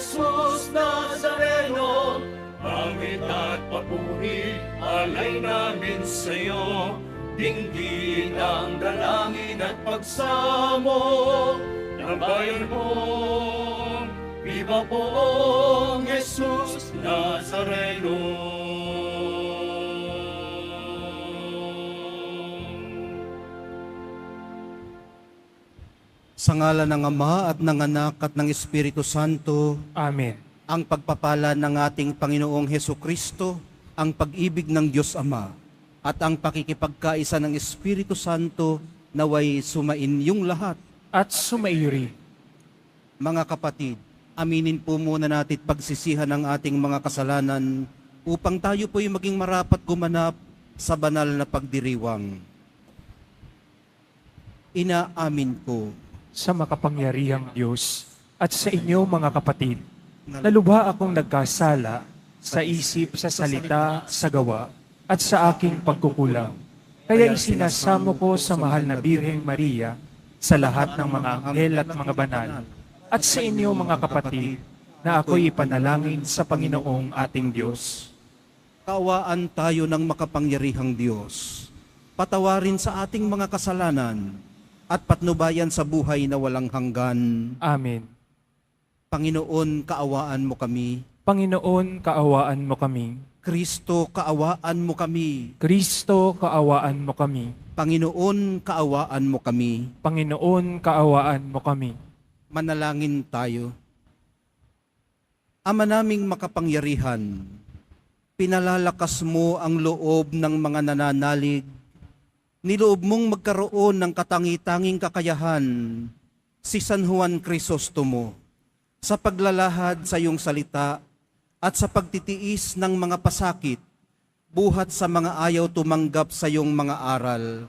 Jesus Nazareno, awit at papuri, alay namin sa'yo. Dinggin ang dalangin at pagsamo ng bayan mo. Viva poong Jesus Nazareno. Sa ngalan ng Ama at ng Anak at ng Espiritu Santo, Amen. ang pagpapala ng ating Panginoong Hesukristo, ang pag-ibig ng Diyos Ama, at ang pakikipagkaisa ng Espiritu Santo naway sumain lahat. At sumairi. Mga kapatid, aminin po muna natin pagsisihan ng ating mga kasalanan upang tayo po'y maging marapat gumanap sa banal na pagdiriwang. Inaamin ko Sa makapangyarihang Diyos at sa inyo mga kapatid, na lubha akong nagkasala sa isip, sa salita, sa gawa, at sa aking pagkukulang. Kaya isinasamo ko sa mahal na Birheng Maria, sa lahat ng mga anghel at mga banal, at sa inyo mga kapatid, na ako'y ipanalangin sa Panginoong ating Diyos. kaawaan tayo ng makapangyarihang Diyos. Patawarin sa ating mga kasalanan at patnubayan sa buhay na walang hanggan. Amen. Panginoon, kaawaan mo kami. Panginoon, kaawaan mo kami. Kristo, kaawaan mo kami. Kristo, kaawaan mo kami. Panginoon, kaawaan mo kami. Panginoon, kaawaan mo kami. Manalangin tayo. Ama naming makapangyarihan, pinalalakas mo ang loob ng mga nananalig. Niloob mong magkaroon ng katangi-tanging kakayahan si San Juan Crisostomo sa paglalahad sa iyong salita at sa pagtitiis ng mga pasakit, buhat sa mga ayaw tumanggap sa iyong mga aral.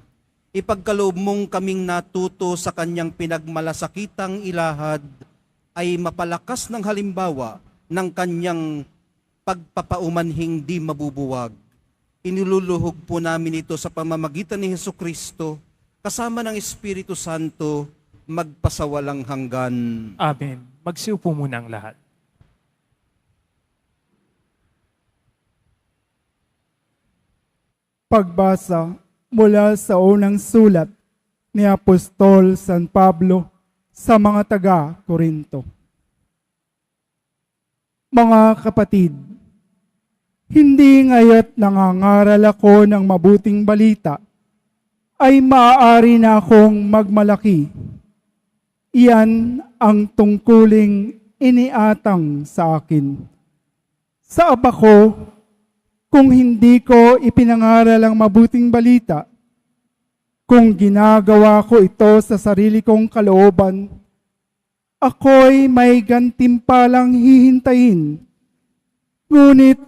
Ipagkaloob mong kaming natuto sa kanyang pinagmalasakitang ilahad ay mapalakas ng halimbawa ng kanyang pagpapaumanhing di mabubuwag. Iniluluhog po namin ito sa pamamagitan ni Hesukristo, kasama ng Espiritu Santo, magpasawalang hanggan. Amen. Magsiupo muna ang lahat. Pagbasa mula sa unang sulat ni Apostol San Pablo sa mga taga-Korinto. Mga kapatid, hindi ngaya't nangangaral ako ng mabuting balita, ay maaari na akong magmalaki. Iyan ang tungkuling iniatang sa akin. Sa aba ko, kung hindi ko ipinangaral ang mabuting balita, kung ginagawa ko ito sa sarili kong kalooban, ako'y may gantimpalang hihintayin. Ngunit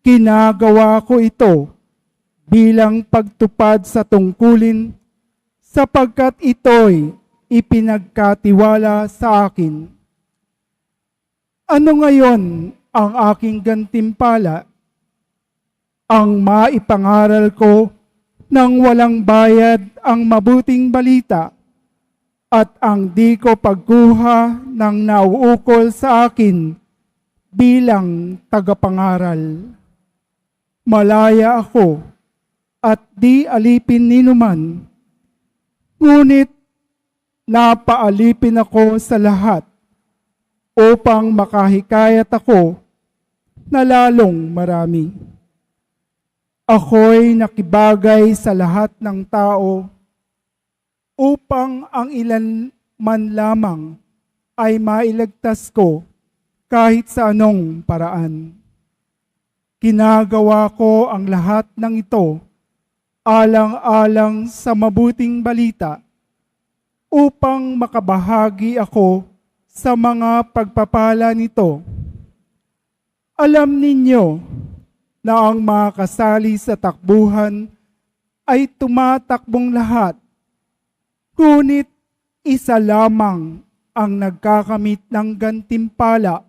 ginagawa ko ito bilang pagtupad sa tungkulin sapagkat ito'y ipinagkatiwala sa akin. Ano ngayon ang aking gantimpala? Ang maipangaral ko nang walang bayad ang mabuting balita at ang di ko pagkuha ng nauukol sa akin bilang tagapangaral. Malaya ako at di alipin ninuman, ngunit napaalipin ako sa lahat upang makahikayat ako na lalong marami. Ako'y nakibagay sa lahat ng tao upang ang ilan man lamang ay mailagtas ko kahit sa anong paraan. Ginagawa ko ang lahat ng ito alang-alang sa mabuting balita upang makabahagi ako sa mga pagpapala nito. Alam ninyo na ang mga kasali sa takbuhan ay tumatakbong lahat, ngunit isa lamang ang nagkakamit ng gantimpala.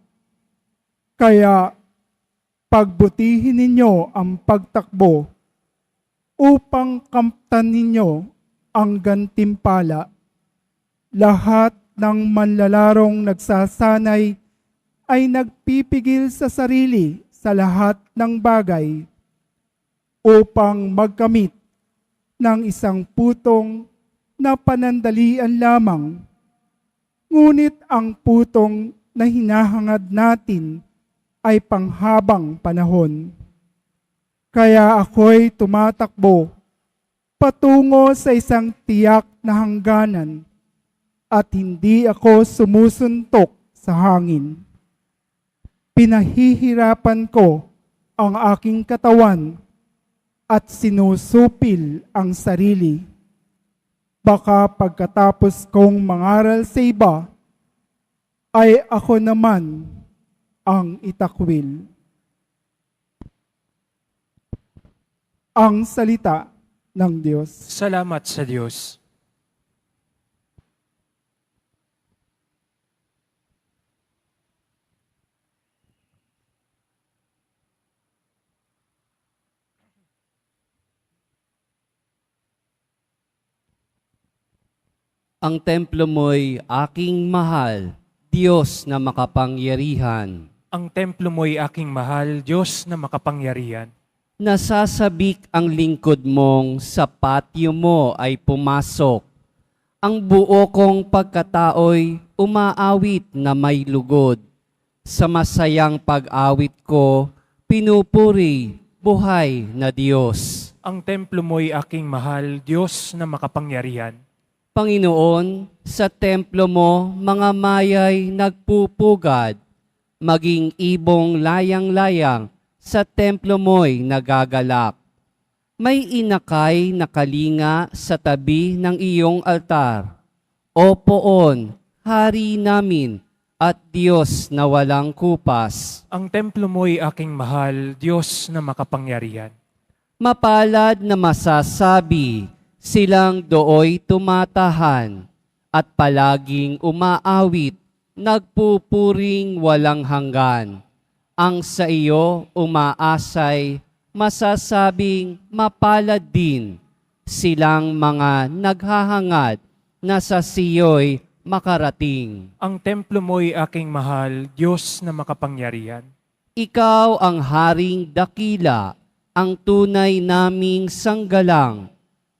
Kaya pagbutihin ninyo ang pagtakbo upang kamtan ninyo ang gantimpala. Lahat ng manlalarong nagsasanay ay nagpipigil sa sarili sa lahat ng bagay upang magkamit ng isang putong na panandalian lamang. Ngunit ang putong na hinahangad natin ay panghabang panahon. Kaya ako'y tumatakbo patungo sa isang tiyak na hangganan at hindi ako sumusuntok sa hangin. Pinahihirapan ko ang aking katawan at sinusupil ang sarili. Baka pagkatapos kong mangaral sa iba, ay ako naman ang itakwil. Ang salita ng Diyos. Salamat sa Diyos. Ang templo mo'y aking mahal, Diyos na makapangyarihan. Ang templo mo'y aking mahal, Diyos na makapangyarihan. Nasasabik ang lingkod mong sa patio mo ay pumasok. Ang buo kong pagkatao'y umaawit na may lugod. Sa masayang pag-awit ko, pinupuri, buhay na Diyos. Ang templo mo'y aking mahal, Diyos na makapangyarihan. Panginoon, sa templo mo, mga mayay nagpupugad, maging ibong layang-layang, sa templo mo'y nagagalak. May inakay na kalinga sa tabi ng iyong altar. O poon, hari namin at Diyos na walang kupas. Ang templo mo'y aking mahal, Diyos na makapangyarihan. Mapalad na masasabi, silang dooy tumatahan at palaging umaawit, nagpupuring walang hanggan. Ang sa iyo umaasay, masasabing mapalad din. Silang mga naghahangad na sa siyo'y makarating. Ang templo mo'y aking mahal, Diyos na makapangyarihan. Ikaw ang haring dakila, ang tunay naming sanggalang.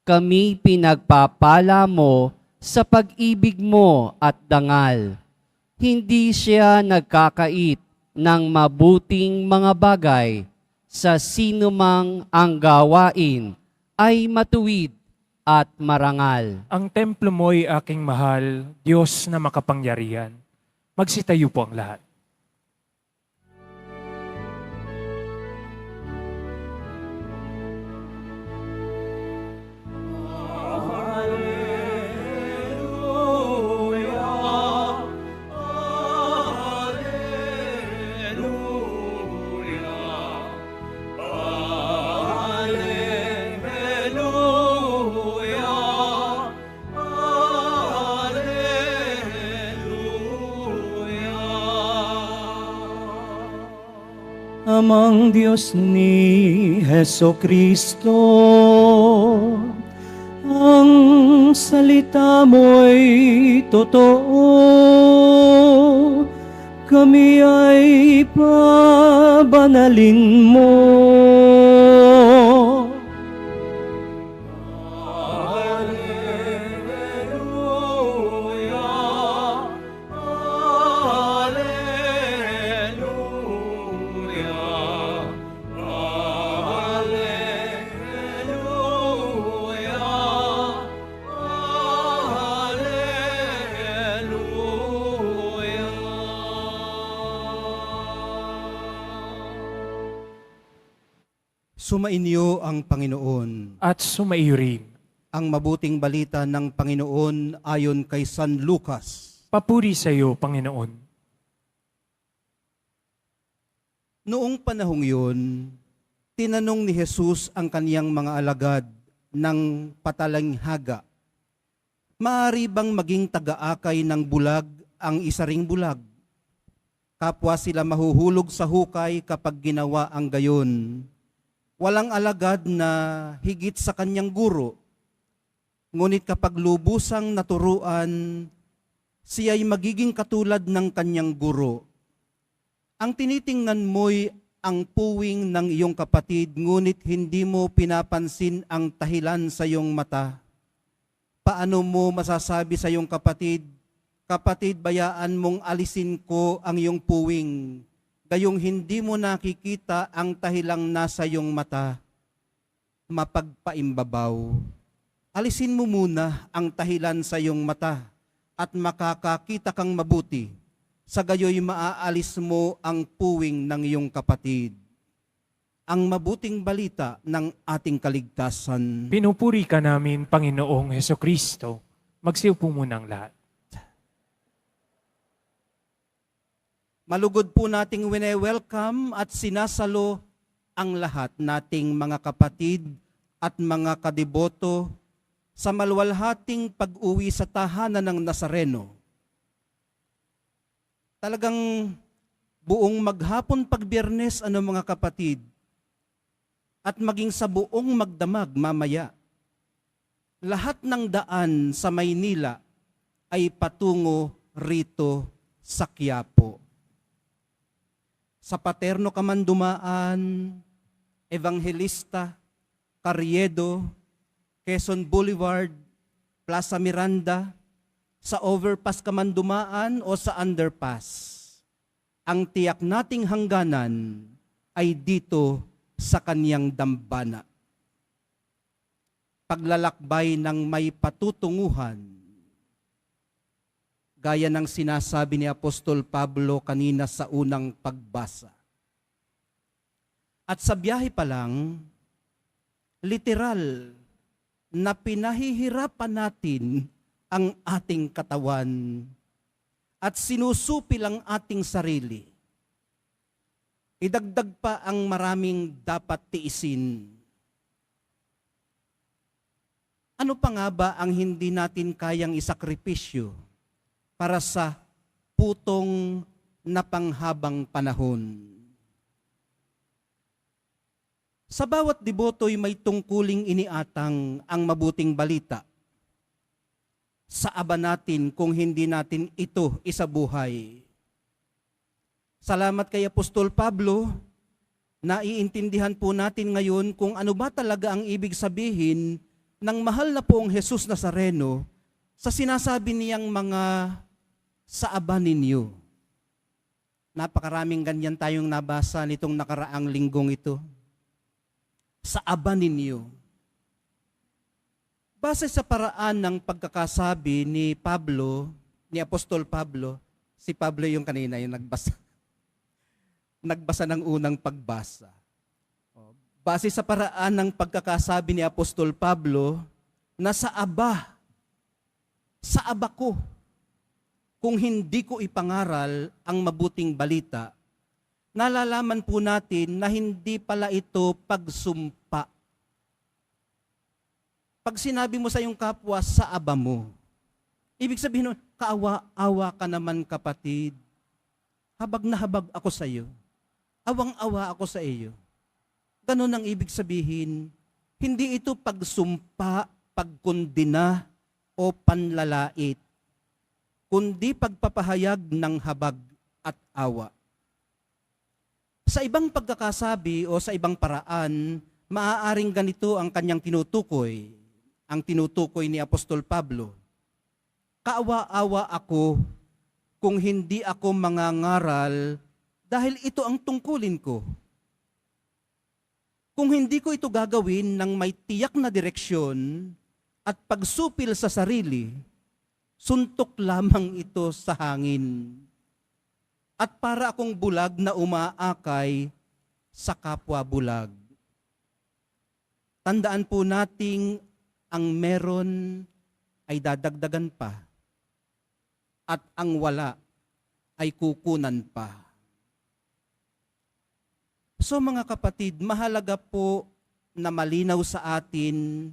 Kami pinagpapala mo sa pag-ibig mo at dangal. Hindi siya nagkakait ng mabuting mga bagay. Sa sinumang ang gawain ay matuwid at marangal. Ang templo mo'y aking mahal, Diyos na makapangyarihan. Magsitayo po ang lahat. Amang Diyos ni Hesukristo, ang salita mo'y totoo, kami ay pabanalin mo. Sumainyo ang Panginoon. At sumaiyo rin. Ang mabuting balita ng Panginoon ayon kay San Lucas. Papuri sa iyo, Panginoon. Noong panahong yun, tinanong ni Jesus ang kaniyang mga alagad ng patalanghaga, "Maaari bang maging taga-akay ng bulag ang isa ring bulag? Kapwa sila mahuhulog sa hukay kapag ginawa ang gayon. Walang alagad na higit sa kanyang guro. Ngunit kapag lubusang naturuan, siya'y magiging katulad ng kanyang guro. Ang tinitingnan mo'y ang puwing ng iyong kapatid, ngunit hindi mo pinapansin ang tahilan sa iyong mata. Paano mo masasabi sa iyong kapatid, kapatid, bayaan mong alisin ko ang iyong puwing, gayong hindi mo nakikita ang tahilang nasa iyong mata? Mapagpaimbabaw. Alisin mo muna ang tahilan sa iyong mata at makakakita kang mabuti. Sa gayoy maaalis mo ang puwing ng iyong kapatid. Ang mabuting balita ng ating kaligtasan. Pinupuri ka namin, Panginoong Hesukristo. Magsiupo muna ang lahat. Malugod po nating wine-welcome at sinasalo ang lahat nating mga kapatid at mga kadiboto sa maluwalhating pag-uwi sa tahanan ng Nazareno. Talagang buong maghapon pag-Biyernes, mga kapatid, at maging sa buong magdamag mamaya, lahat ng daan sa Maynila ay patungo rito sa Quiapo. Sa Paterno ka man dumaan, Evangelista, Carriedo, Quezon Boulevard, Plaza Miranda, sa overpass ka man dumaan o sa underpass, ang tiyak nating hangganan ay dito sa kaniyang dambana. Paglalakbay ng may patutunguhan, gaya ng sinasabi ni Apostol Pablo kanina sa unang pagbasa. At sa biyahe pa lang, literal na pinahihirapan natin ang ating katawan at sinusupil ang ating sarili. Idagdag pa ang maraming dapat tiisin. Ano pa nga ba ang hindi natin kayang isakripisyo para sa putong na panghabang panahon? Sa bawat deboto'y may tungkuling iniatang ang mabuting balita. Sa aba natin kung hindi natin ito isabuhay. Salamat kay Apostol Pablo, naiintindihan po natin ngayon kung ano ba talaga ang ibig sabihin ng mahal na poong Jesus Nazareno sa sinasabi niyang mga sa aba ninyo. Napakaraming ganyan tayong nabasa nitong nakaraang linggong ito. Sa aba ninyo. Base sa paraan ng pagkakasabi ni Pablo, ni Apostol Pablo, si Pablo yung kanina, yung nagbasa ng unang pagbasa. Base sa paraan ng pagkakasabi ni Apostol Pablo, na sa aba ko, kung hindi ko ipangaral ang mabuting balita, nalalaman po natin na hindi pala ito pagsumpa. Pag sinabi mo sa iyong kapwa, sa aba mo, ibig sabihin nun, kaawa-awa ka naman kapatid. Habag na habag ako sa iyo. Awang-awa ako sa iyo. Ganon ang ibig sabihin. Hindi ito pagsumpa, pagkondina, o panlalait, kundi pagpapahayag ng habag at awa. Sa ibang pagkakasabi o sa ibang paraan, maaaring ganito ang kanyang tinutukoy. Ang tinutukoy ni Apostol Pablo. Kaawa-awa ako kung hindi ako mangangaral dahil ito ang tungkulin ko. Kung hindi ko ito gagawin ng may tiyak na direksyon at pagsupil sa sarili, suntok lamang ito sa hangin. At para akong bulag na umaakay sa kapwa bulag. Tandaan po nating ang meron ay dadagdagan pa at ang wala ay kukunan pa. So mga kapatid, mahalaga po na malinaw sa atin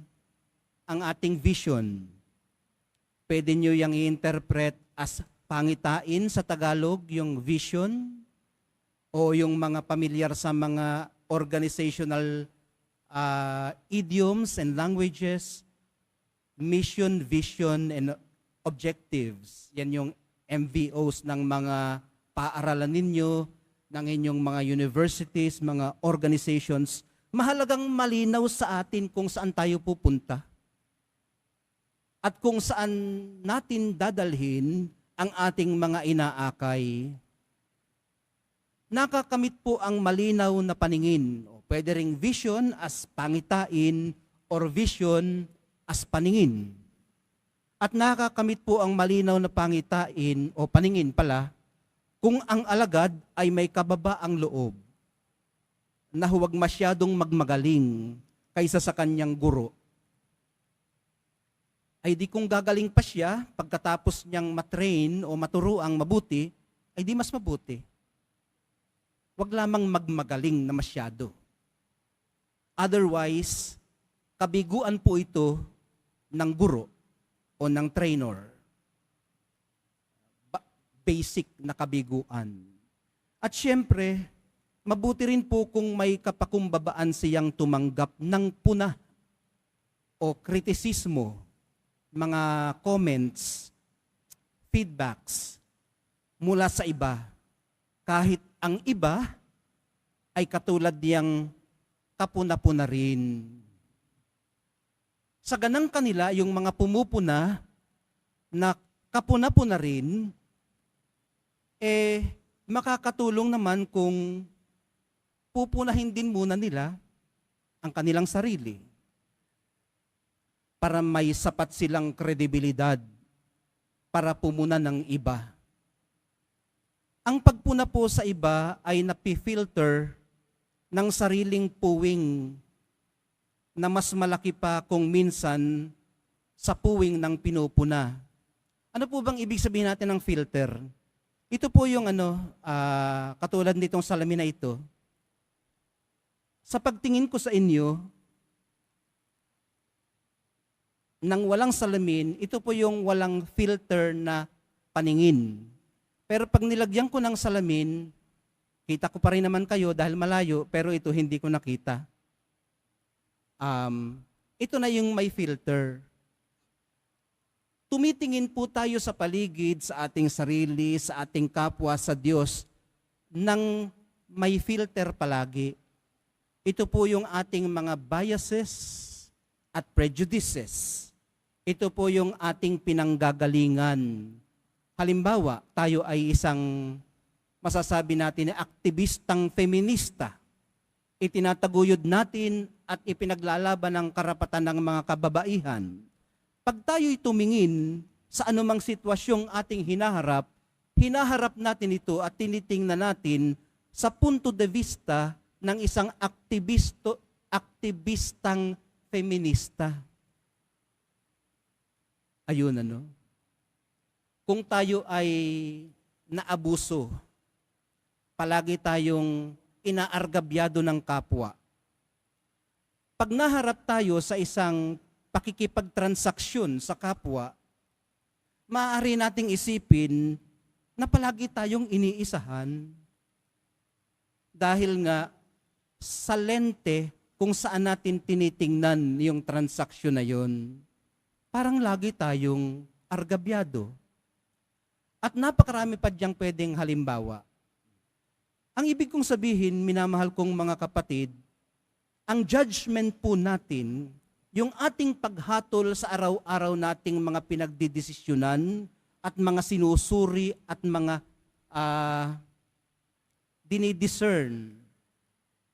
ang ating vision. Pwede nyo yung i-interpret as pangitain sa Tagalog, yung vision, o yung mga pamilyar sa mga organizational idioms and languages, mission, vision, and objectives. Yan yung MVOs ng mga paaralan ninyo, ng inyong mga universities, mga organizations, mahalagang malinaw sa atin kung saan tayo pupunta at kung saan natin dadalhin ang ating mga inaakay. Nakakamit po ang malinaw na paningin. Pwede ring vision as pangitain or vision as paningin. At nakakamit po ang malinaw na pangitain o paningin pala kung ang alagad ay may kababaang loob na huwag masyadong magmagaling kaysa sa kanyang guro. Ay di kung gagaling pa siya pagkatapos niyang matrain o maturuang mabuti, ay di mas mabuti. Huwag lamang magmagaling na masyado. Otherwise, kabiguan po ito ng guro o ng trainer. Basic na kabiguan. At syempre, mabuti rin po kung may kapakumbabaan siyang tumanggap ng puna o kritisismo, mga comments, feedbacks mula sa iba. Kahit ang iba ay katulad niyang kapuna-puna rin. Sa ganang kanila, yung mga pumupuna na kapuna-puna rin, makakatulong naman kung pupunahin din muna nila ang kanilang sarili para may sapat silang kredibilidad para pumuna ng iba. Ang pagpuna po sa iba ay napifilter ng sariling puwing na mas malaki pa kung minsan sa puwing ng pinupuna. Ano po bang ibig sabihin natin ng filter? Ito po yung katulad nitong salamin na ito. Sa pagtingin ko sa inyo, nang walang salamin, ito po yung walang filter na paningin. Pero pag nilagyan ko ng salamin, kita ko pa rin naman kayo dahil malayo, pero ito hindi ko nakita. Ito na yung may filter. Tumitingin po tayo sa paligid, sa ating sarili, sa ating kapwa, sa Diyos, nang may filter palagi. Ito po yung ating mga biases at prejudices. Ito po yung ating pinanggagalingan. Halimbawa, tayo ay isang masasabi natin na aktivistang feminista. Itinataguyod natin at ipinaglalaban ang karapatan ng mga kababaihan. Pag tayo'y tumingin sa anumang sitwasyong ating hinaharap natin ito at tinitingnan natin sa punto de vista ng isang aktivistang feminista. Ayun Kung tayo ay naabuso, palagi tayong inaargabyado ng kapwa. Pag naharap tayo sa isang pakikipagtransaksyon sa kapwa, maaari nating isipin na palagi tayong iniisahan. Dahil nga sa lente kung saan natin tinitingnan yung transaksyon na yun, parang lagi tayong argabyado. At napakarami pa diyang pwedeng halimbawa. Ang ibig kong sabihin, minamahal kong mga kapatid, ang judgment po natin, yung ating paghatol sa araw-araw nating mga pinagdidesisyonan at mga sinusuri at mga dinidiscern,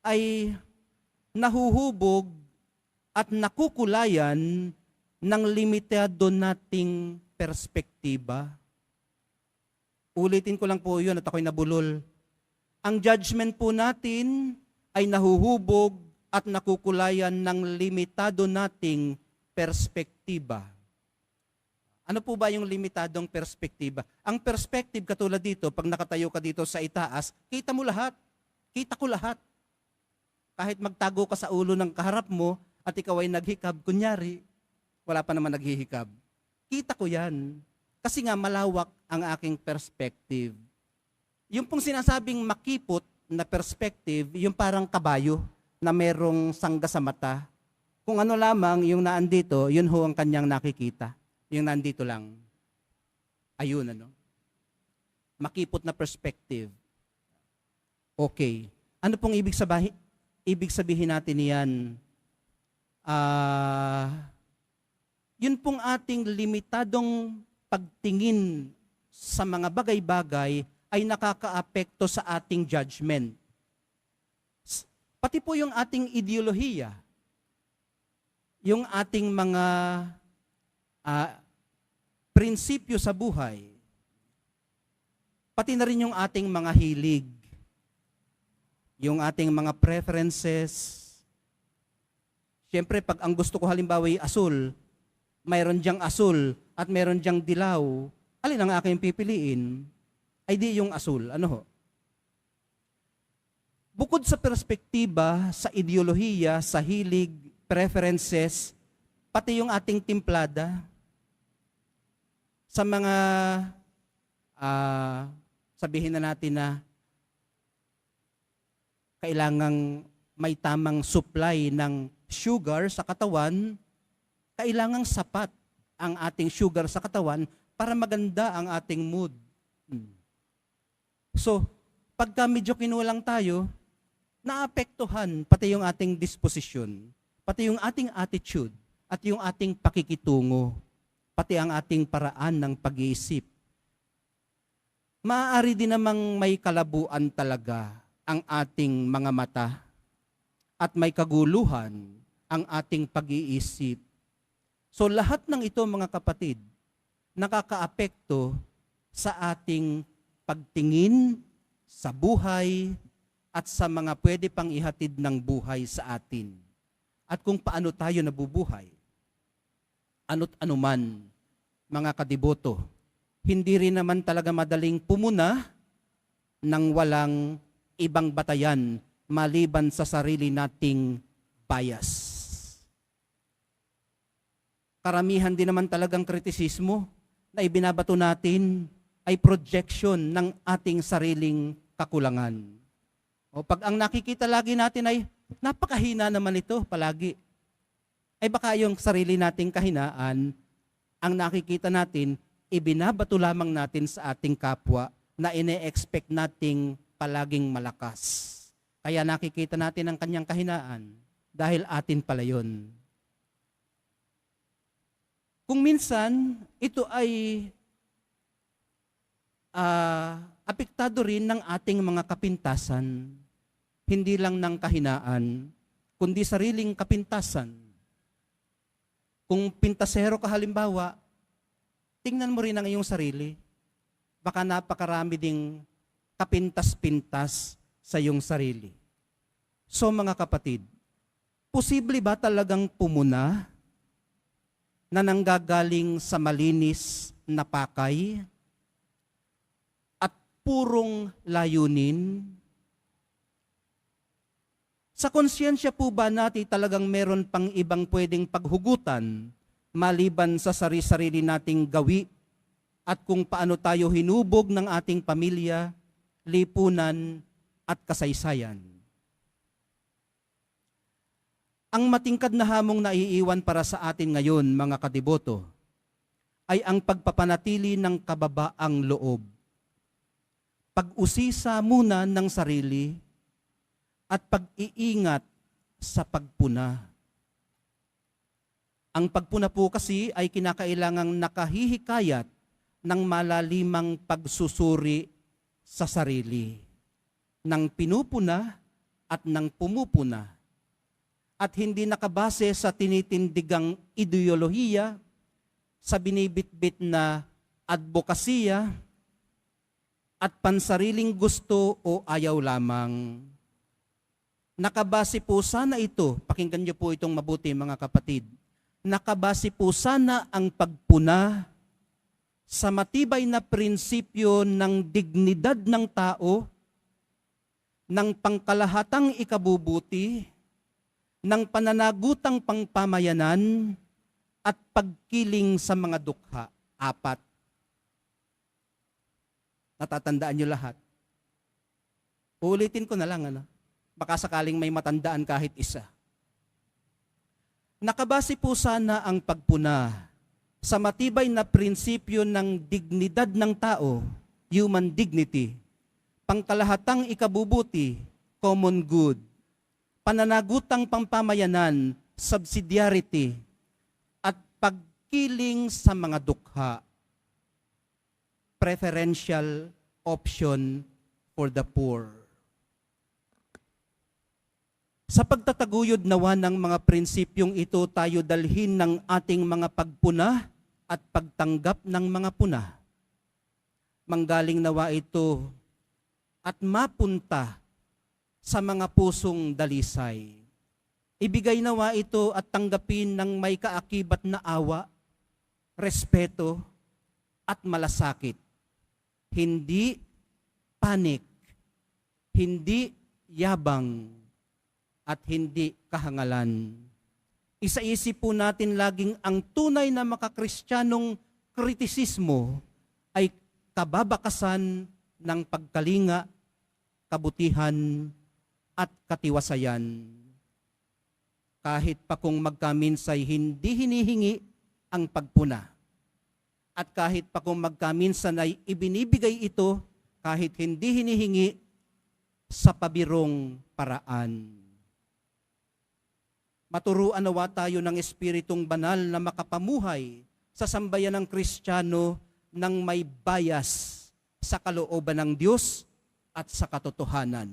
ay nahuhubog at nakukulayan ng limitado nating perspektiba. Ulitin ko lang po yun at ako'y nabulol. Ang judgment po natin ay nahuhubog at nakukulayan ng limitado nating perspektiba. Ano po ba yung limitadong perspektiba? Ang perspective katulad dito, pag nakatayo ka dito sa itaas, kita mo lahat. Kita ko lahat. Kahit magtago ka sa ulo ng kaharap mo at ikaw ay naghikab, kunyari, wala pa naman naghihikab. Kita ko yan. Kasi nga malawak ang aking perspective. Yung pong sinasabing makipot na perspective, yung parang kabayo na merong sangga sa mata. Kung ano lamang yung naandito, yun ho ang kanyang nakikita. Yung nandito lang. Ayun, Makipot na perspective. Okay. Ano pong ibig sabihin natin niyan? Yun pong ating limitadong pagtingin sa mga bagay-bagay ay nakakaapekto sa ating judgment. Pati po yung ating ideolohiya, yung ating mga prinsipyo sa buhay, pati na rin yung ating mga hilig, yung ating mga preferences. Siyempre, pag ang gusto ko halimbawa ay asul, mayroon diyang asul at mayroon diyang dilaw, alin ang aking pipiliin? Ay di yung asul. Ano ho? Bukod sa perspektiba, sa ideolohiya, sa hilig, preferences, pati yung ating timplada, sa mga sabihin na natin na kailangang may tamang supply ng sugar sa katawan, kailangang sapat ang ating sugar sa katawan para maganda ang ating mood. So, pagka medyo kinulang tayo, naapektuhan pati yung ating disposition, pati yung ating attitude, at yung ating pakikitungo, pati ang ating paraan ng pag-iisip. Maaari din namang may kalabuan talaga ang ating mga mata at may kaguluhan ang ating pag-iisip. So lahat ng ito mga kapatid, nakakaapekto sa ating pagtingin sa buhay at sa mga pwede pang ihatid ng buhay sa atin. At kung paano tayo nabubuhay. Ano't anuman, mga kadiboto, hindi rin naman talaga madaling pumuna nang walang ibang batayan maliban sa sarili nating bias. Karamihan din naman talagang kritisismo na ibinabato natin ay projection ng ating sariling kakulangan. O pag ang nakikita lagi natin ay napakahina naman ito palagi, ay baka yung sarili nating kahinaan, ang nakikita natin, ibinabato lamang natin sa ating kapwa na ine-expect nating palaging malakas. Kaya nakikita natin ang kanyang kahinaan dahil atin pala yun. Kung minsan, ito ay apektado rin ng ating mga kapintasan, hindi lang ng kahinaan, kundi sariling kapintasan. Kung pintasero ka halimbawa, tingnan mo rin ang iyong sarili. Baka napakarami ding kapintas-pintas sa iyong sarili. So mga kapatid, posible ba talagang pumuna na nanggagaling sa malinis na pakay at purong layunin? Sa konsyensya po ba natin talagang meron pang ibang pwedeng paghugutan maliban sa sarili nating gawi at kung paano tayo hinubog ng ating pamilya, lipunan at kasaysayan? Ang matingkad na hamong naiiwan para sa atin ngayon, mga kadiboto, ay ang pagpapanatili ng kababaang loob. Pag-usisa muna ng sarili at pag-iingat sa pagpuna. Ang pagpuna po kasi ay kinakailangang nakahihikayat ng malalimang pagsusuri sa sarili, ng pinupuna at ng pumupuna, at hindi nakabase sa tinitindigang ideolohiya, sa binibitbit na advokasya at pansariling gusto o ayaw lamang. Nakabase po sana ito, pakinggan niyo po itong mabuti mga kapatid, nakabase po sana ang pagpuna sa matibay na prinsipyo ng dignidad ng tao, ng pangkalahatang ikabubuti, ng pananagutang pangpamayanan, at pagkiling sa mga dukha. 4. Natatandaan niyo lahat. Uulitin ko na lang, baka sakaling may matandaan kahit isa. Nakabase po sana ang pagpuna sa matibay na prinsipyo ng dignidad ng tao, human dignity, pangkalahatang ikabubuti, common good, pananagutang pampamayanan, subsidiarity, at pagkiling sa mga dukha, preferential option for the poor. Sa pagtataguyod nawa ng mga prinsipyong ito, tayo dalhin ng ating mga pagpuna at pagtanggap ng mga puna. Manggaling nawa ito at mapunta sa mga pusong dalisay. Ibigay nawa ito at tanggapin ng may kaakibat na awa, respeto, at malasakit. Hindi panik, hindi yabang, at hindi kahangalan. Isaisip po natin laging ang tunay na makakristyanong kritisismo ay kababakasan ng pagkalinga, kabutihan, at katiwasayan. Kahit pa kung magkaminsay hindi hinihingi ang pagpuna. At kahit pa kung magkaminsan ay ibinibigay ito kahit hindi hinihingi sa pabirong paraan. Maturuan nawa tayo ng Espiritong Banal na makapamuhay sa sambayan ng Kristiyano ng may bias sa kalooban ng Diyos at sa katotohanan.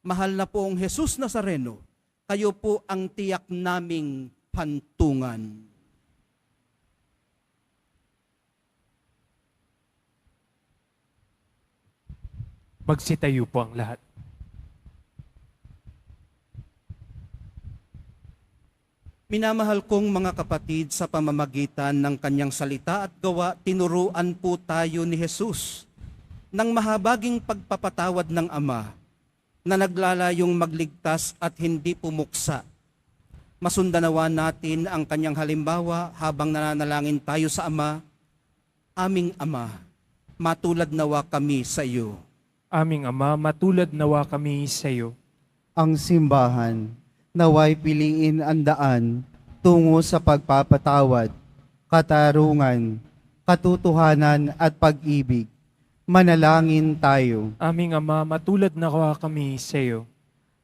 Mahal na poong Jesus Nazareno, kayo po ang tiyak naming hantungan. Magsitayo po ang lahat. Minamahal kong mga kapatid, sa pamamagitan ng kanyang salita at gawa, tinuruan po tayo ni Jesus ng mahabaging pagpapatawad ng Ama na naglalayong magligtas at hindi pumuksa. Masundanawa natin ang kanyang halimbawa habang nananalangin tayo sa Ama. Aming Ama, matulad nawa kami sa iyo. Aming Ama, matulad nawa kami sa iyo. Ang simbahan naway piliin ang daan tungo sa pagpapatawad, katarungan, katotohanan at pag-ibig. Manalangin tayo. Aming Ama, matulad nawa kami sa iyo.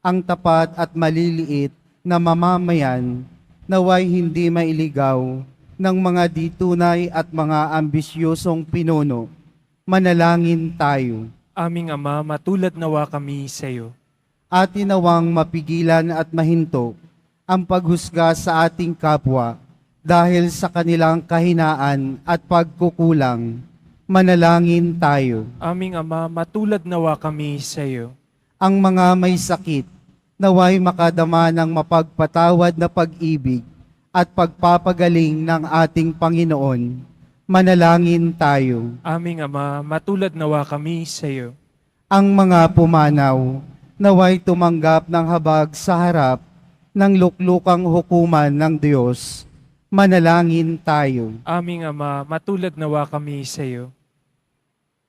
Ang tapat at maliliit na mamamayan naway hindi mailigaw ng mga ditunay at mga ambisyosong pinuno. Manalangin tayo. Aming Ama, matulad nawa kami sa iyo. At tinawang mapigilan at mahinto ang paghusga sa ating kapwa dahil sa kanilang kahinaan at pagkukulang. Manalangin tayo. Aming Ama, matulad nawa kami sa iyo. Ang mga may sakit naway makadama ng mapagpatawad na pag-ibig at pagpapagaling ng ating Panginoon. Manalangin tayo. Aming Ama, matulad nawa kami sa iyo. Ang mga pumanaw naway tumanggap ng habag sa harap ng luklukang hukuman ng Diyos. Manalangin tayo. Aming Ama, matulad nawa kami sa iyo.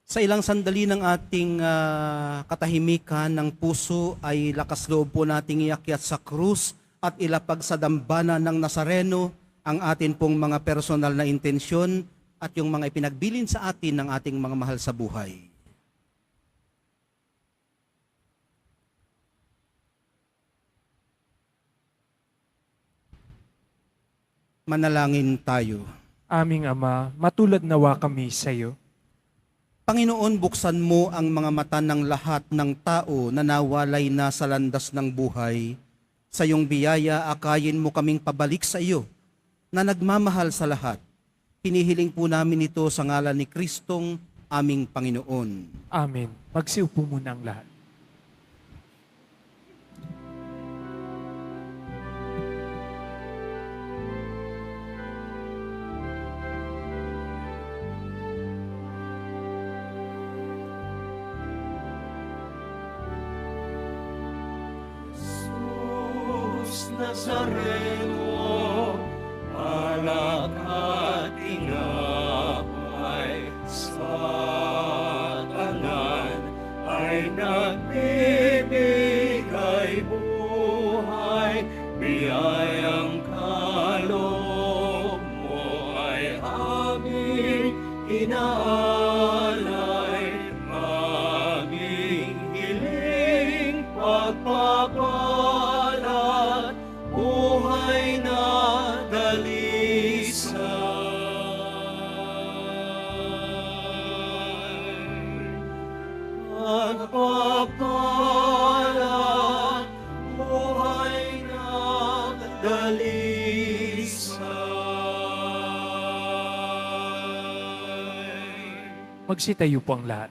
Sa ilang sandali ng ating katahimikan ng puso ay lakas loob po nating iakyat sa krus at ilapag sa dambana ng Nazareno ang atin pong mga personal na intensyon at yung mga ipinagbilin sa atin ng ating mga mahal sa buhay. Manalangin tayo. Aming Ama, matulad nawa kami sa iyo. Panginoon, buksan mo ang mga mata ng lahat ng tao na nawalay na sa landas ng buhay. Sa iyong biyaya, akayin mo kaming pabalik sa iyo na nagmamahal sa lahat. Hinihiling po namin ito sa ngalan ni Kristong aming Panginoon. Amen. Magsiupo muna ang lahat. Nazareno, anak at inapay, sa tanan ay nagbibigay buhay, biyayang kaloob mo ay aming inaalay, maging pagpapalat, buhay na dalisay. Pagpapalat, buhay na dalisay. Magsitayo po ang lahat.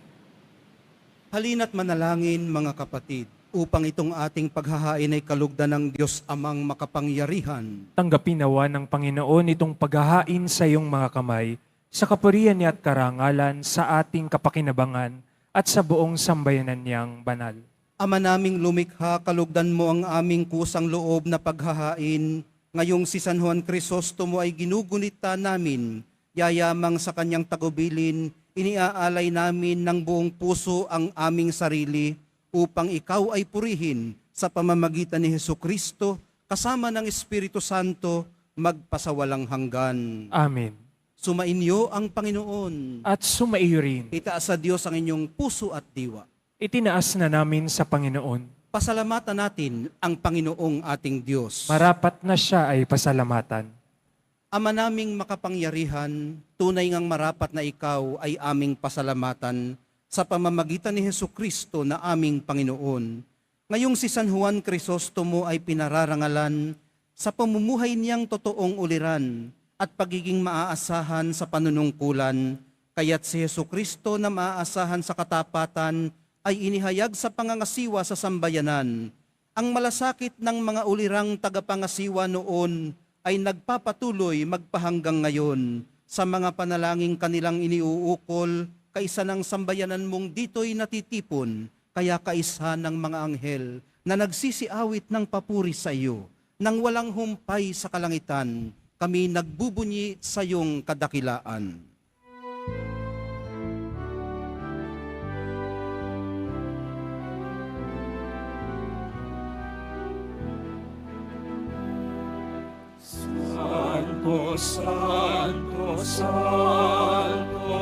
Halina't manalangin mga kapatid, upang itong ating paghahain ay kalugdan ng Diyos Amang makapangyarihan. Tanggapin nawa ng Panginoon itong paghahain sa iyong mga kamay, sa kapurihan niya at karangalan, sa ating kapakinabangan, at sa buong sambayanan niyang banal. Ama naming lumikha, kalugdan mo ang aming kusang loob na paghahain. Ngayong si San Juan Crisostomo ay ginugunita namin, yayamang sa kanyang tagubilin, iniaalay namin ng buong puso ang aming sarili upang ikaw ay purihin sa pamamagitan ni Hesukristo kasama ng Espiritu Santo magpasawalang hanggan. Amen. Sumainyo ang Panginoon. At sumaiyo rin. Itaas sa Diyos ang inyong puso at diwa. Itinaas na namin sa Panginoon. Pasalamatan natin ang Panginoong ating Diyos. Marapat na siya ay pasalamatan. Ama naming makapangyarihan, tunay ngang marapat na ikaw ay aming pasalamatan sa pamamagitan ni Hesukristo na aming Panginoon. Ngayong si San Juan Crisostomo ay pinararangalan sa pamumuhay niyang totoong uliran at pagiging maaasahan sa panunungkulan, kaya't si Hesukristo na maaasahan sa katapatan ay inihayag sa pangangasiwa sa sambayanan. Ang malasakit ng mga ulirang tagapangasiwa noon ay nagpapatuloy magpahanggang ngayon sa mga panalangin kanilang iniuukol, kaisa ng sambayanan mong dito'y natitipon, kaya kaisa ng mga anghel na nagsisiawit ng papuri sa iyo. Nang walang humpay sa kalangitan, kami nagbubunyi sa iyong kadakilaan. Santo, Santo, Santo,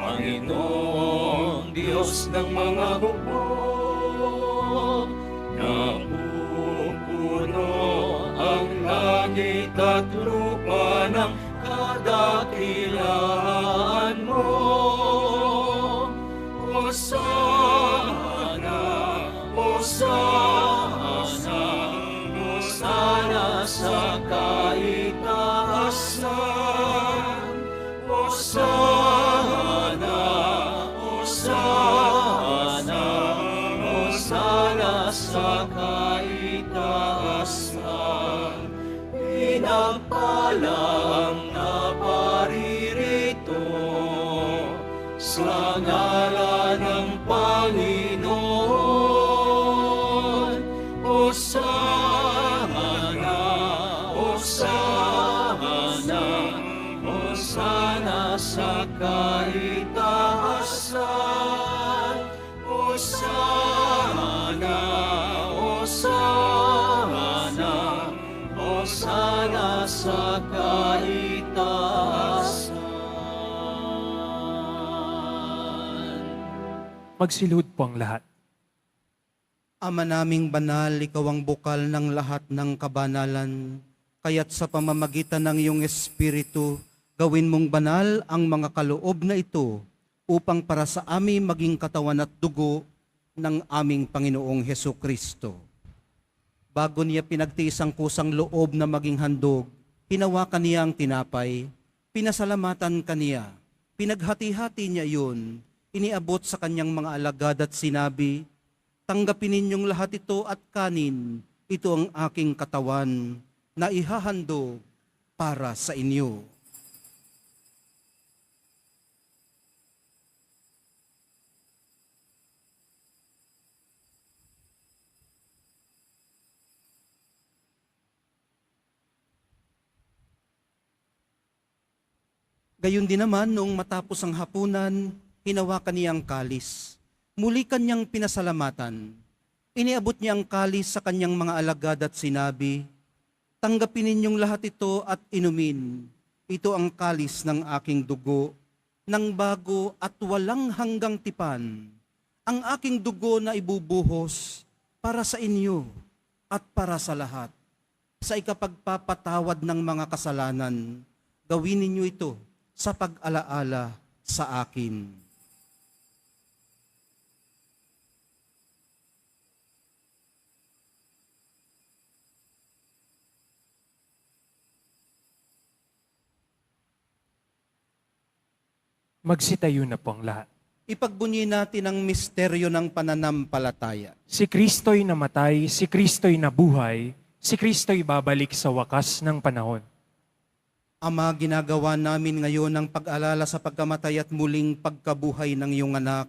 Panginoong Diyos ng mga hukbo, napupuno ang langit at lupa ng kadakilaan mo. Hosana, Hosana, Hosana sa kaitaasan. Hosana, Hosana, Hosana sa kaitaasan. Pinagpala ang naparirito sa ngalan ng Panginoon. Hosana, Hosana, Hosana sa kaitaasan. Hosana, Hosana, Hosana sa kaitaasan. Magsilud po ang lahat. Ama naming banal, ikaw ang bukal ng lahat ng kabanalan, kaya't sa pamamagitan ng iyong Espiritu, gawin mong banal ang mga kaloob na ito upang para sa amin maging katawan at dugo ng aming Panginoong Hesukristo. Bago niya pinagtiis ang kusang loob na maging handog, hinawakan niya ang tinapay, pinasalamatan kaniya, pinaghati-hati niya iyon, iniabot sa kanyang mga alagad at sinabi, tanggapin ninyong lahat ito at kanin, ito ang aking katawan na ihahandog para sa inyo. Gayon din naman, noong matapos ang hapunan, hinawakan niya ang kalis. Muli kanyang pinasalamatan. Iniabot niya ang kalis sa kanyang mga alagad at sinabi, tanggapin ninyong lahat ito at inumin. Ito ang kalis ng aking dugo, ng bago at walang hanggang tipan. Ang aking dugo na ibubuhos para sa inyo at para sa lahat. Sa ikapagpapatawad ng mga kasalanan, gawin ninyo ito sa pag-alaala sa akin. Magsitayo na po ang lahat. Ipagbunyi natin ang misteryo ng pananampalataya. Si Kristo'y namatay, si Kristo'y nabuhay, si Kristo'y babalik sa wakas ng panahon. Ama, ginagawa namin ngayon ang pag-alala sa pagkamatay at muling pagkabuhay ng iyong anak.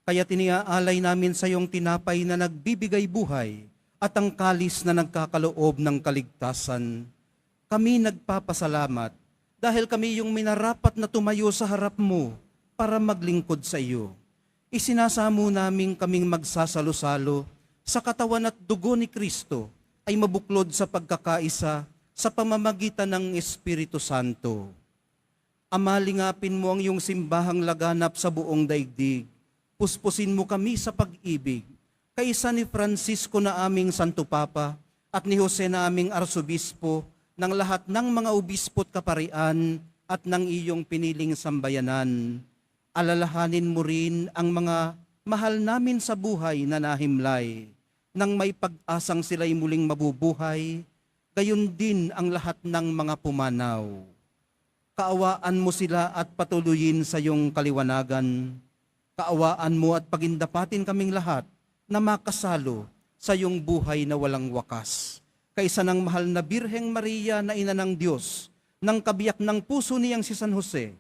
Kaya tiniaalay namin sa iyong tinapay na nagbibigay buhay at ang kalis na nagkakaloob ng kaligtasan. Kami nagpapasalamat dahil kami yung minarapat na tumayo sa harap mo para maglingkod sa iyo. Isinasamo namin kaming magsasalo-salo sa katawan at dugo ni Kristo ay mabuklod sa pagkakaisa sa pamamagitan ng Espiritu Santo. Ama, lingapin mo ang iyong simbahang laganap sa buong daigdig. Puspusin mo kami sa pag-ibig. Kaisa ni Francisco na aming Santo Papa at ni Jose na aming Arsobispo, ng lahat ng mga obispo't kaparian at ng iyong piniling sambayanan. Alalahanin mo rin ang mga mahal namin sa buhay na nahimlay, nang may pag-asang sila'y muling mabubuhay, gayon din ang lahat ng mga pumanaw. Kaawaan mo sila at patuloyin sa iyong kaliwanagan. Kaawaan mo at pagindapatin kaming lahat na makasalo sa iyong buhay na walang wakas. Kaisa ng mahal na Birheng Maria na ina ng Diyos, ng kabiyak ng puso niyang si San Jose,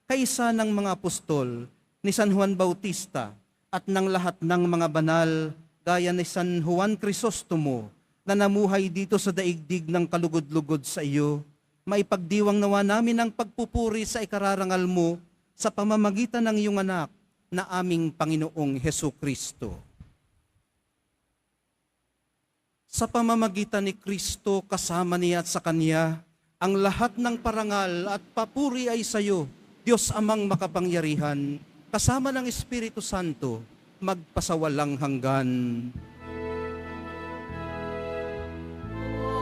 kaisa ng mga apostol, ni San Juan Bautista, at ng lahat ng mga banal, gaya ni San Juan Crisostomo, na namuhay dito sa daigdig ng kalugod-lugod sa iyo, maipagdiwang nawa namin ang pagpupuri sa ikararangal mo sa pamamagitan ng iyong anak na aming Panginoong Hesu Kristo. Sa pamamagitan ni Kristo, kasama niya at sa Kanya, ang lahat ng parangal at papuri ay sa iyo, Diyos Amang makapangyarihan, kasama ng Espiritu Santo, magpasawalang hanggan.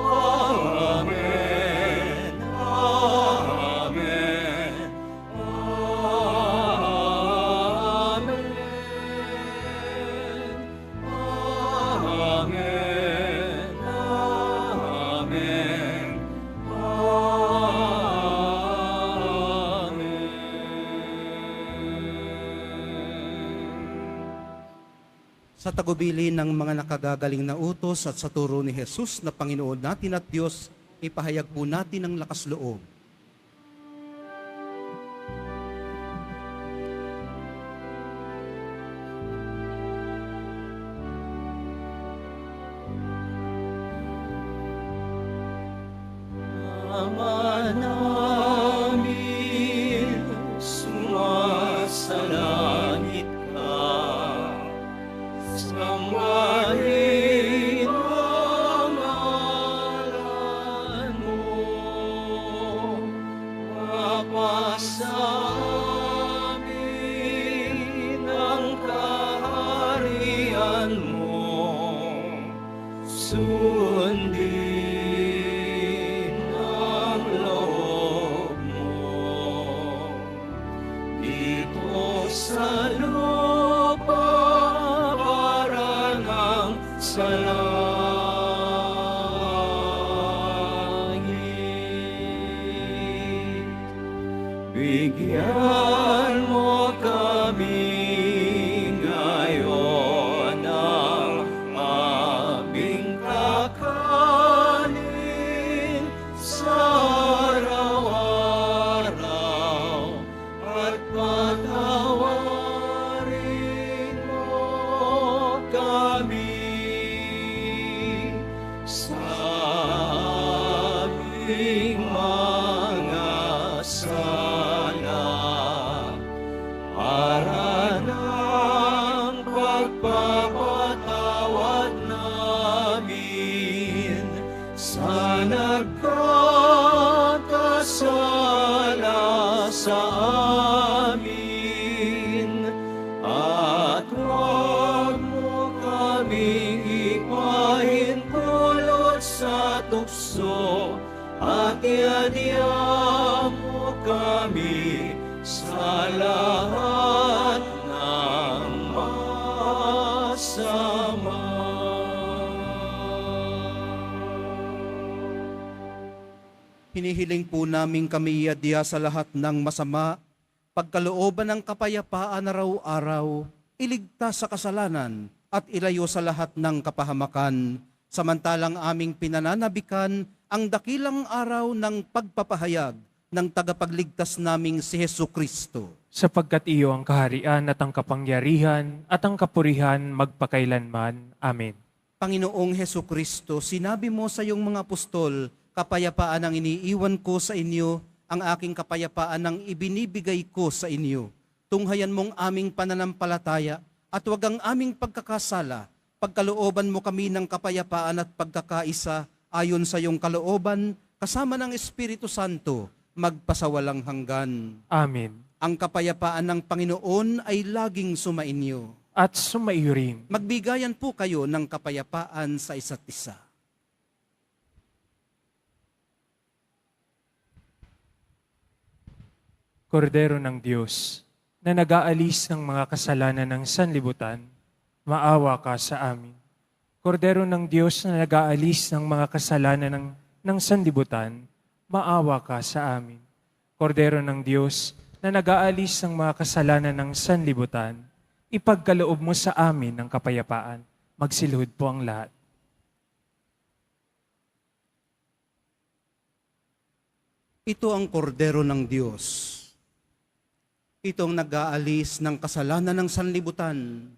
Amen. Amen. Amen. Amen. Amen. Sa tagubilin ng mga nakagagaling na utos at sa turo ni Jesus na Panginoon natin at Diyos, ipahayag po natin ang lakas loob. Ama namin, sumasalangit ka. Sambahin ang ngalan mo, mapasa amin ang kaharian mo, sundin ang loob mo, dito sa lupa sa langit. Bigyan mo kami ngayon ng aming kakanin sa araw-araw at patawarin mo kami sa aming mga sala, para ng pagpapatawad namin sa nagkakasala sa amin, at huwag mo kaming tukso at iadya mo kami sa lahat ng masama. Hinihiling po namin kami iadya sa lahat ng masama, pagkalooban ng kapayapaan araw-araw, iligtas sa kasalanan at ilayo sa lahat ng kapahamakan, samantalang aming pinananabikan ang dakilang araw ng pagpapahayag ng tagapagligtas naming si Hesukristo. Sapagkat iyo ang kaharian at ang kapangyarihan at ang kapurihan magpakailanman. Amen. Panginoong Hesukristo, sinabi mo sa iyong mga apostol, kapayapaan ang iniiwan ko sa inyo, ang aking kapayapaan ang ibinibigay ko sa inyo. Tunghayan mong aming pananampalataya at wag ang aming pagkakasala. Pagkalooban mo kami ng kapayapaan at pagkakaisa ayon sa iyong kalooban, kasama ng Espiritu Santo, magpasawalang hanggan. Amen. Ang kapayapaan ng Panginoon ay laging sumainyo. At sumaiyo rin. Magbigayan po kayo ng kapayapaan sa isa't isa. Kordero ng Diyos, na nag-aalis ng mga kasalanan ng sanlibutan, maawa ka sa amin. Kordero ng Diyos na nag-aalis ng mga kasalanan ng sanlibutan, maawa ka sa amin. Kordero ng Diyos na nag-aalis ng mga kasalanan ng sanlibutan, ipagkaloob mo sa amin ng kapayapaan. Magsilhod po ang lahat. Ito ang kordero ng Diyos. Itong nag-aalis ng kasalanan ng sanlibutan.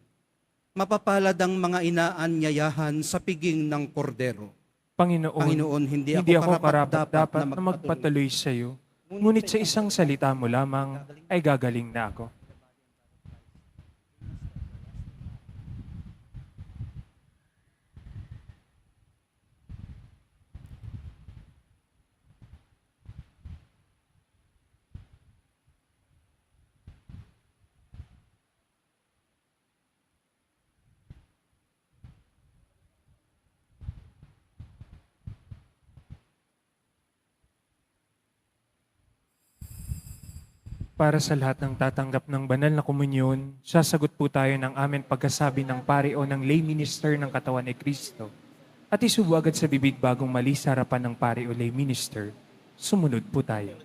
Mapapalad ang mga inaanyayahan sa piging ng kordero. Panginoon, hindi ako ako karapat-dapat na magpatuloy sa iyo. Ngunit sa isang salita mo lamang ay gagaling na ako. Para sa lahat ng tatanggap ng banal na komunyon, sasagot po tayo ng amin pagkasabi ng pari o ng lay minister ng katawan ni Kristo. At isubo agad sa bibig bagong mali sa harapan ng pari o lay minister. Sumunod po tayo.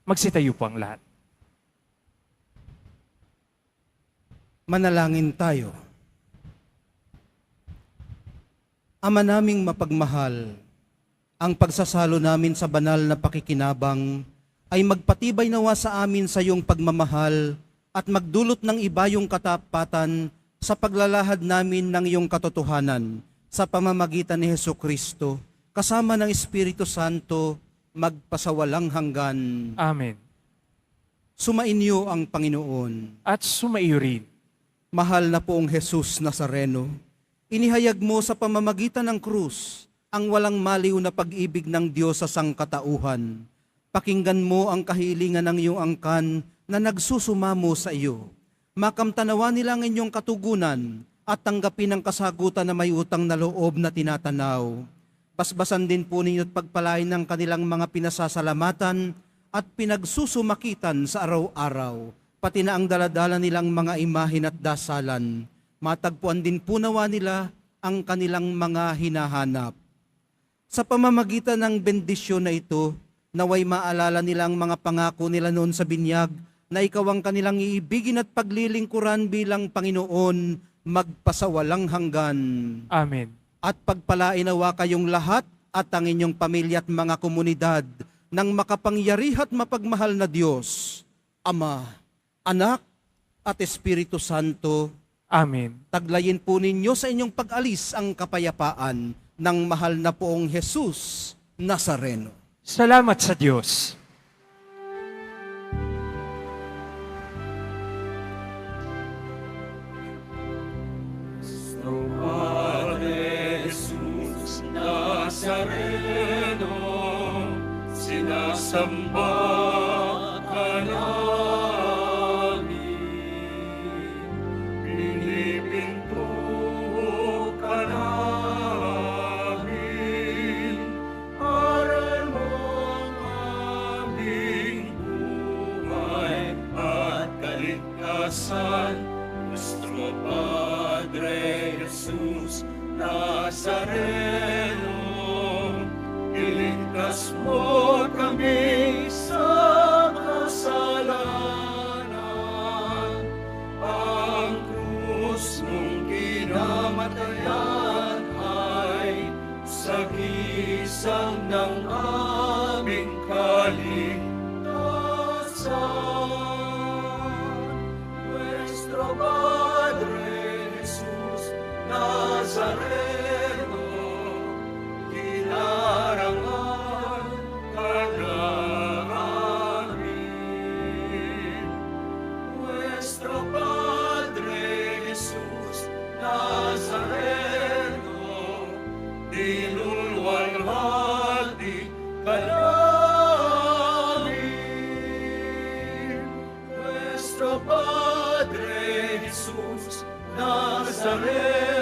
Magsitayo po ang lahat. Manalangin tayo. Ama naming mapagmahal, ang pagsasalo namin sa banal na pakikinabang ay magpatibay nawa sa amin sa iyong pagmamahal at magdulot ng ibayong katapatan sa paglalahad namin ng iyong katotohanan sa pamamagitan ni Hesukristo, kasama ng Espiritu Santo, magpasawalang hanggan. Amen. Sumainyo ang Panginoon. At sumaiyo rin. Mahal na poong Jesus Nazareno, inihayag mo sa pamamagitan ng krus ang walang maliw na pag-ibig ng Diyos sa sangkatauhan. Pakinggan mo ang kahilingan ng iyong angkan na nagsusumamo sa iyo. Makamtanawa nila ang inyong katugunan at tanggapin ang kasagutan na may utang na loob na tinatanaw. Basbasan din po ninyo at pagpalain ng kanilang mga pinasasalamatan at pinagsusumakitan sa araw-araw, pati na ang daladala nilang mga imahin at dasalan. Matagpuan din po nawa nila ang kanilang mga hinahanap. Sa pamamagitan ng bendisyon na ito, naway maalala nilang mga pangako nila noon sa binyag na ikaw ang kanilang iibigin at paglilingkuran bilang Panginoon magpasawalang hanggan. Amen. At pagpalain nawa kayong lahat at ang inyong pamilya at mga komunidad ng makapangyarihan at mapagmahal na Diyos, Ama, Anak, at Espiritu Santo. Amen. Taglayin po ninyo sa inyong pag-alis ang kapayapaan ng mahal na poong Jesus Nazareno. Salamat sa Diyos. Padre Jesus Nazareno, sinasamba ka namin, pinipinto ka namin, aral mo ang aming buhay at kaligtasan, nuestro Padre Jesus Nazareno, iligtas mo kami sa kasalanan. Ang krus mong kinamatayan ay sagisang ng aming kaligtasan. Nuestro Padre Jesus Nazareno, kinarangan ka namin. Nuestro Padre Jesus Nazareno, dinulwalhati ka namin. Nuestro Padre Jesus Nazareno,